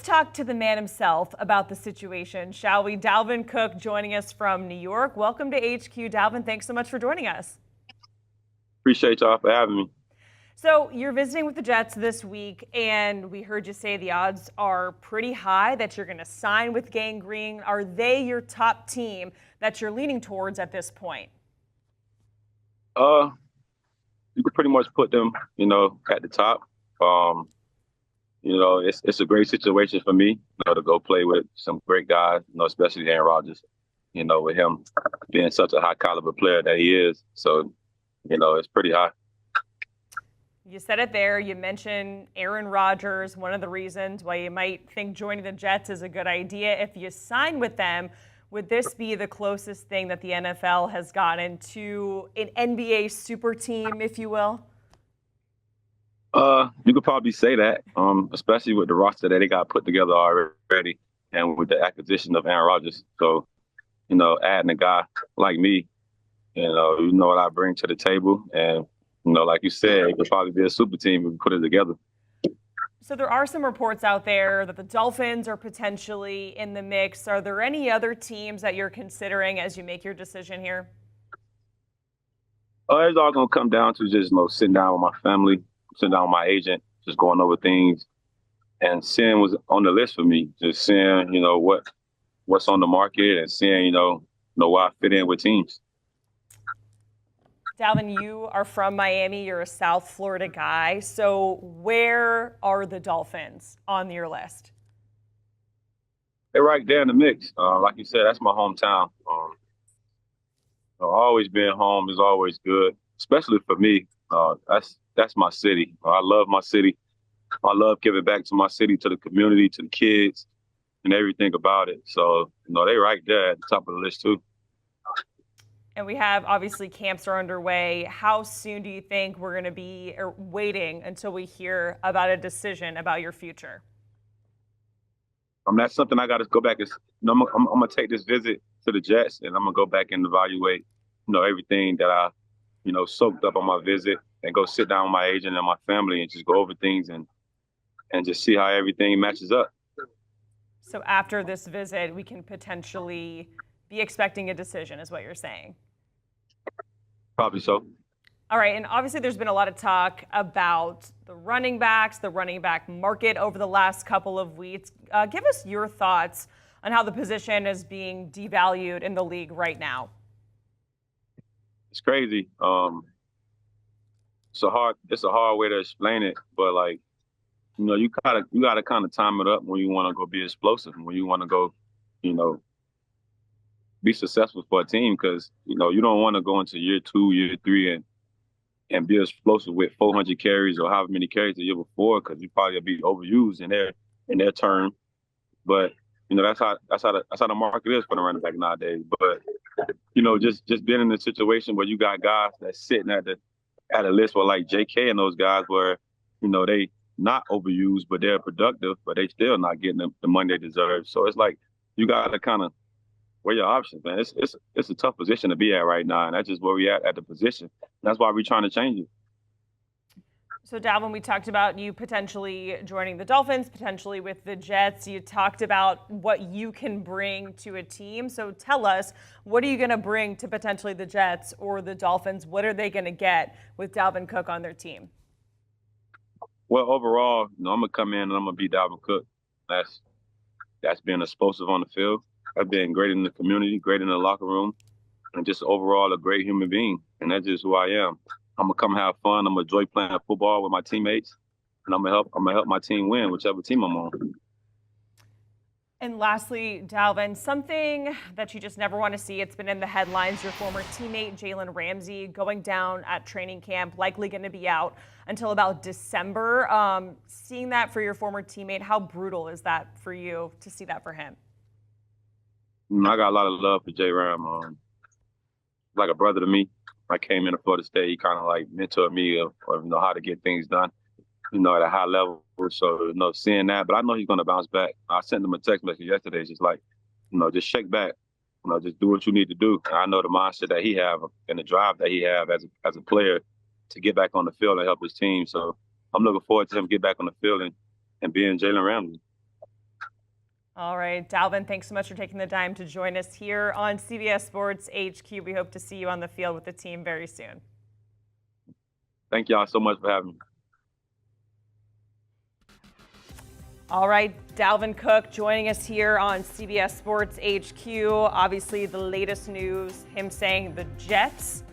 talk to the man himself about the situation, shall we? Dalvin Cook joining us from New York. Welcome to HQ, Dalvin. Thanks so much for joining us. Appreciate y'all for having me. So you're visiting with the Jets this week, and we heard you say the odds are pretty high that you're going to sign with Gang Green. Are they your top team that you're leaning towards at this point? You could pretty much put them, at the top. It's a great situation for me, to go play with some great guys, especially Aaron Rodgers, with him being such a high caliber player that he is. So, it's pretty high. You said it there. You mentioned Aaron Rodgers, one of the reasons why you might think joining the Jets is a good idea. If you sign with them, would this be the closest thing that the NFL has gotten to an NBA super team, if you will? You could probably say that, especially with the roster that they got put together already and with the acquisition of Aaron Rodgers. So, adding a guy like me, what I bring to the table. And, like you said, it could probably be a super team if we put it together. So there are some reports out there that the Dolphins are potentially in the mix. Are there any other teams that you're considering as you make your decision here? It's all going to come down to just, sitting down with my family, sitting down with my agent, just going over things, and seeing what's on the list for me. Just seeing, what's on the market and seeing, where I fit in with teams. Dalvin, you are from Miami. You're a South Florida guy. So where are the Dolphins on your list? They're right there in the mix. Like you said, that's my hometown. Always being home is always good, especially for me. That's my city. I love my city. I love giving back to my city, to the community, to the kids, and everything about it. So, they're right there at the top of the list, too. And we have, obviously, camps are underway. How soon do you think we're going to be waiting until we hear about a decision about your future? That's something I got to go back. I'm going to take this visit to the Jets, and I'm going to go back and evaluate, everything that I, soaked up on my visit, and go sit down with my agent and my family and just go over things and just see how everything matches up. So after this visit, we can potentially be expecting a decision, is what you're saying? Probably so. All right, and obviously there's been a lot of talk about the running backs, the running back market over the last couple of weeks. Give us your thoughts on how the position is being devalued in the league right now. It's crazy. It's a hard way to explain it, but you gotta kind of time it up when you want to go be explosive, when you want to go, be successful for a team, because you don't want to go into year 2, year 3 and be explosive with 400 carries or however many carries the year before, because you probably be overused in their term. But that's how the market is for the running back nowadays. But just being in a situation where you got guys that's sitting at a list where like JK and those guys where they not overused, but they're productive, but they still not getting the money they deserve. So it's like you got to kind of weigh your options, man. It's a tough position to be at right now, and that's just where we at the position. That's why we're trying to change it. So, Dalvin, we talked about you potentially joining the Dolphins, potentially with the Jets. You talked about what you can bring to a team. So tell us, what are you going to bring to potentially the Jets or the Dolphins? What are they going to get with Dalvin Cook on their team? Well, overall, I'm going to come in and I'm going to be Dalvin Cook. That's being explosive on the field. That's being great in the community, great in the locker room, and just overall a great human being. And that's just who I am. I'm gonna come have fun. I'm gonna enjoy playing football with my teammates, and I'm gonna help my team win, whichever team I'm on. And lastly, Dalvin, something that you just never want to see. It's been in the headlines. Your former teammate Jalen Ramsey going down at training camp, likely going to be out until about December. Seeing that for your former teammate, how brutal is that for you to see that for him? I got a lot of love for J Ram. Like a brother to me. I came into Florida State, he kind of like mentored me of how to get things done, at a high level. So, seeing that, but I know he's going to bounce back. I sent him a text message yesterday, just like, just shake back, just do what you need to do. I know the mindset that he have and the drive that he have as a player to get back on the field and help his team. So I'm looking forward to him get back on the field and being Jalen Ramsey. All right, Dalvin, thanks so much for taking the time to join us here on CBS Sports HQ. We hope to see you on the field with the team very soon. Thank y'all so much for having me. All right, Dalvin Cook joining us here on CBS Sports HQ. Obviously, the latest news, him saying the Jets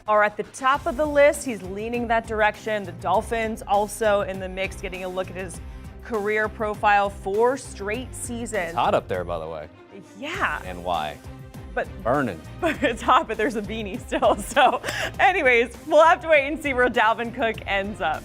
are at the top of the list. He's leaning that direction. The Dolphins also in the mix, getting a look at his career profile, 4 straight seasons. It's hot up there, by the way. Yeah. And why? But Burning. But it's hot, but there's a beanie still. So anyways, we'll have to wait and see where Dalvin Cook ends up.